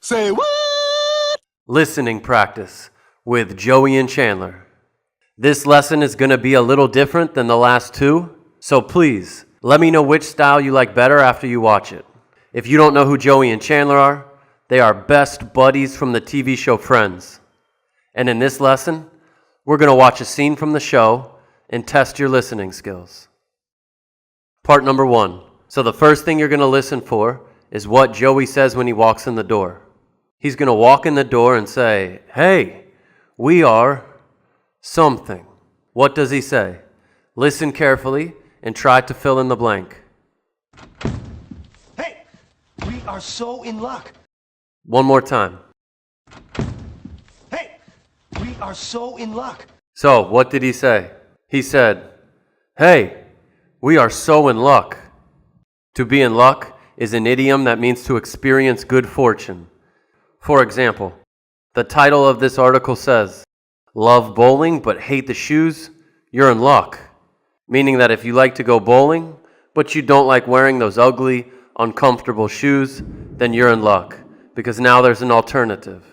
Say what? Listening practice with Joey and Chandler. This lesson is going to be a little different than the last two, so please let me know which style you like better after you watch it. If you don't know who Joey and Chandler are, they are best buddies from the TV show Friends. And in this lesson, we're going to watch a scene from the show and test your listening skills. Part number 1. So the first thing you're going to listen for is what Joey says when he walks in the door. He's going to walk in the door and say, "Hey, we are something." What does he say? Listen carefully and try to fill in the blank. Hey, we are so in luck. One more time. Hey, we are so in luck. So, what did he say? He said, "Hey, we are so in luck." To be in luck is an idiom that means to experience good fortune. For example, the title of this article says, "Love bowling but hate the shoes? You're in luck." Meaning that if you like to go bowling, but you don't like wearing those ugly, uncomfortable shoes, then you're in luck, because now there's an alternative.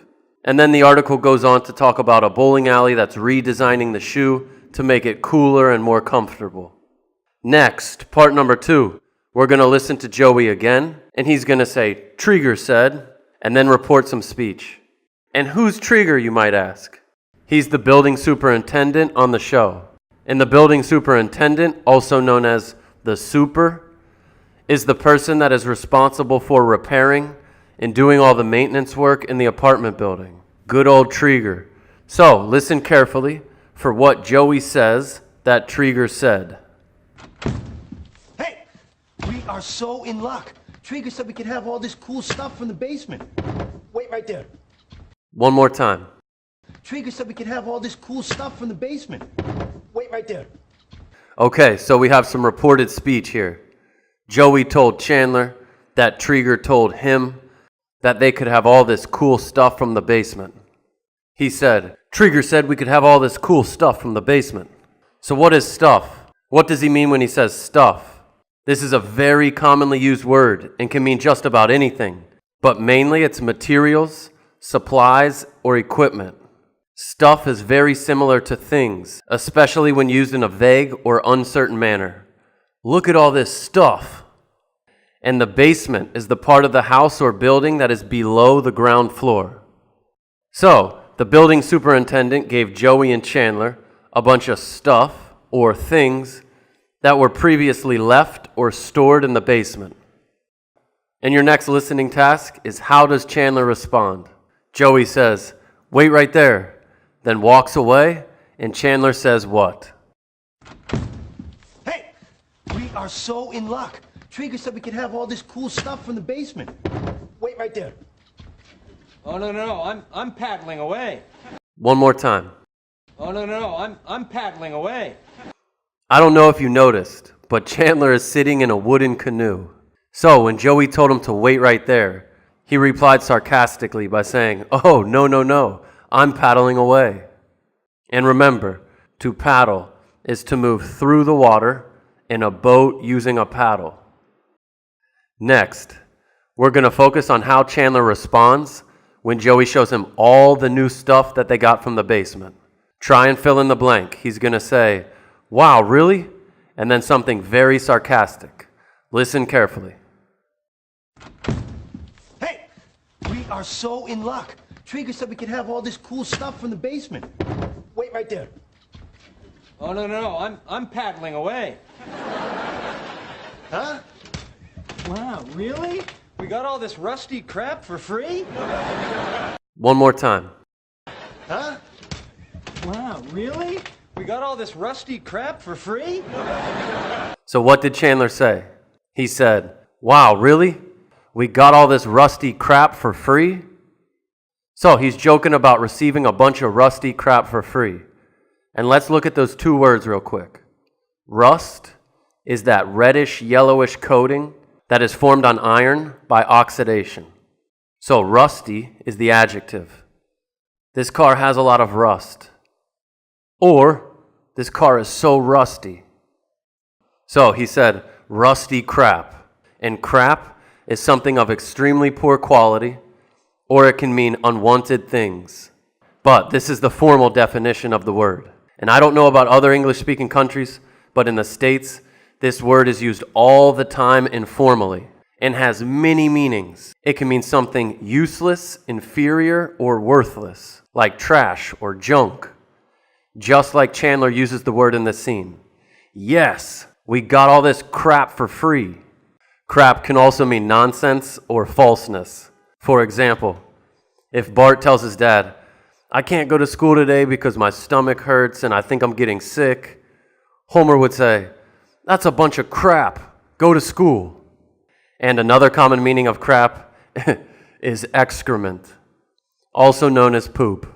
And then the article goes on to talk about a bowling alley that's redesigning the shoe to make it cooler and more comfortable. Next, part number 2, we're going to listen to Joey again, and he's going to say, "Trigger said," and then report some speech. And who's Trigger, you might ask? He's the building superintendent on the show. And the building superintendent, also known as the super, is the person that is responsible for repairing and doing all the maintenance work in the apartment building. Good old Trigger. So, listen carefully for what Joey says that Trigger said. Hey, we are so in luck. Trigger said we could have all this cool stuff from the basement. Wait right there. One more time. Trigger said we could have all this cool stuff from the basement. Wait right there. Okay, so we have some reported speech here. Joey told Chandler that Trigger told him that they could have all this cool stuff from the basement. He said, "Trigger said we could have all this cool stuff from the basement." So what is stuff? What does he mean when he says stuff? This is a very commonly used word and can mean just about anything, but mainly it's materials, supplies, or equipment. Stuff is very similar to things, especially when used in a vague or uncertain manner. Look at all this stuff. And the basement is the part of the house or building that is below the ground floor. So, the building superintendent gave Joey and Chandler a bunch of stuff or things that were previously left or stored in the basement. And your next listening task is, how does Chandler respond? Joey says, "Wait right there," then walks away, and Chandler says what? Hey, we are so in luck. Trigger said we could have all this cool stuff from the basement. Wait right there. Oh, no, I'm paddling away. One more time. Oh, no, I'm paddling away. I don't know if you noticed, but Chandler is sitting in a wooden canoe. So when Joey told him to wait right there, he replied sarcastically by saying, "Oh, no, I'm paddling away." And remember, to paddle is to move through the water in a boat using a paddle. Next, we're going to focus on how Chandler responds when Joey shows him all the new stuff that they got from the basement. Try and fill in the blank. He's going to say, "Wow, really?" And then something very sarcastic. Listen carefully. Hey, we are so in luck. Trigger said we could have all this cool stuff from the basement. Wait right there. Oh, no, I'm paddling away. Huh? Wow, really? We got all this rusty crap for free? One more time. Huh? Wow, really? We got all this rusty crap for free? So what did Chandler say? He said, "Wow, really? We got all this rusty crap for free?" So he's joking about receiving a bunch of rusty crap for free. And let's look at those two words real quick. Rust is that reddish, yellowish coating that is formed on iron by oxidation. So rusty is the adjective. This car has a lot of rust. Or, this car is so rusty. So he said, rusty crap. And crap is something of extremely poor quality or it can mean unwanted things. But this is the formal definition of the word. And I don't know about other English-speaking countries, but in the States, this word is used all the time informally and has many meanings. It can mean something useless, inferior, or worthless, like trash or junk. Just like Chandler uses the word in this scene. Yes, we got all this crap for free. Crap can also mean nonsense or falseness. For example, if Bart tells his dad, "I can't go to school today because my stomach hurts and I think I'm getting sick," Homer would say, "That's a bunch of crap. Go to school." And another common meaning of crap is excrement, also known as poop.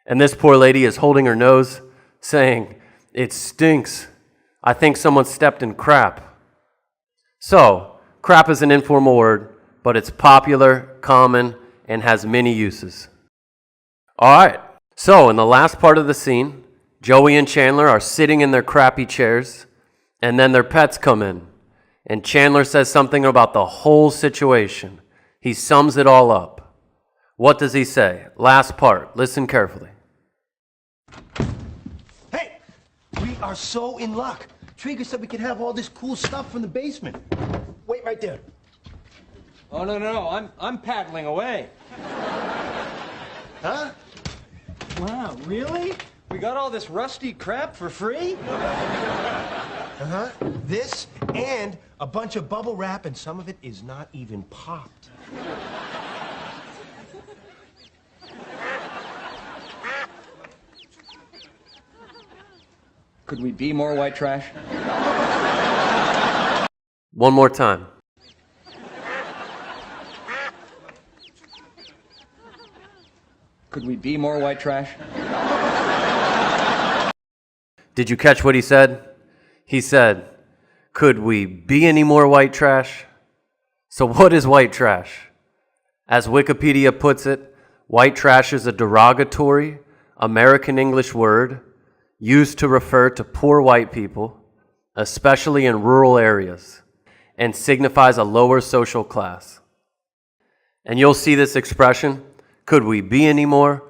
And this poor lady is holding her nose, saying, "It stinks. I think someone stepped in crap." So, crap is an informal word, but it's popular, common, and has many uses. All right, so in the last part of the scene, Joey and Chandler are sitting in their crappy chairs, and then their pets come in, and Chandler says something about the whole situation. He sums it all up. What does he say? Last part, listen carefully. Hey, we are so in luck. Trigger said we could have all this cool stuff from the basement. Wait right there. Oh, no, I'm paddling away. Huh? Wow, really? We got all this rusty crap for free? Uh-huh. This and a bunch of bubble wrap, and some of it is not even popped. Could we be more white trash? One more time. Could we be more white trash? Did you catch what he said? He said, "Could we be any more white trash?" So what is white trash? As Wikipedia puts it, white trash is a derogatory American English word used to refer to poor white people, especially in rural areas, and signifies a lower social class. And you'll see this expression, "Could we be any more?"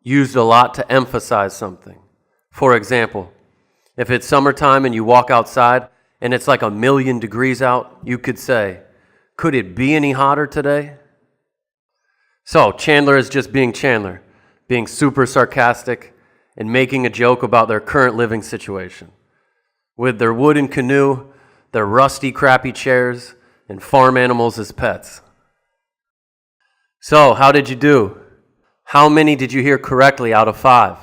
used a lot to emphasize something. For example, if it's summertime and you walk outside and it's like 1,000,000 degrees out, you could say, "Could it be any hotter today?" So Chandler is just being Chandler, being super sarcastic and making a joke about their current living situation. With their wooden canoe, their rusty, crappy chairs, and farm animals as pets. So, how did you do? How many did you hear correctly out of 5?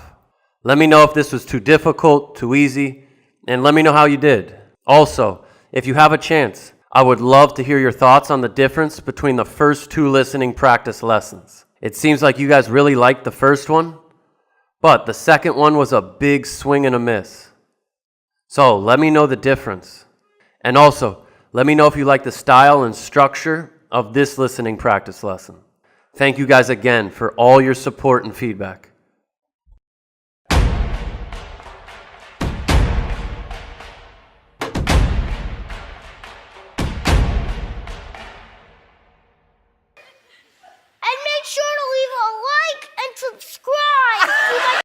Let me know if this was too difficult, too easy, and let me know how you did. Also, if you have a chance, I would love to hear your thoughts on the difference between the first 2 listening practice lessons. It seems like you guys really liked the first one, but the second one was a big swing and a miss. So let me know the difference. And also, let me know if you like the style and structure of this listening practice lesson. Thank you guys again for all your support and feedback.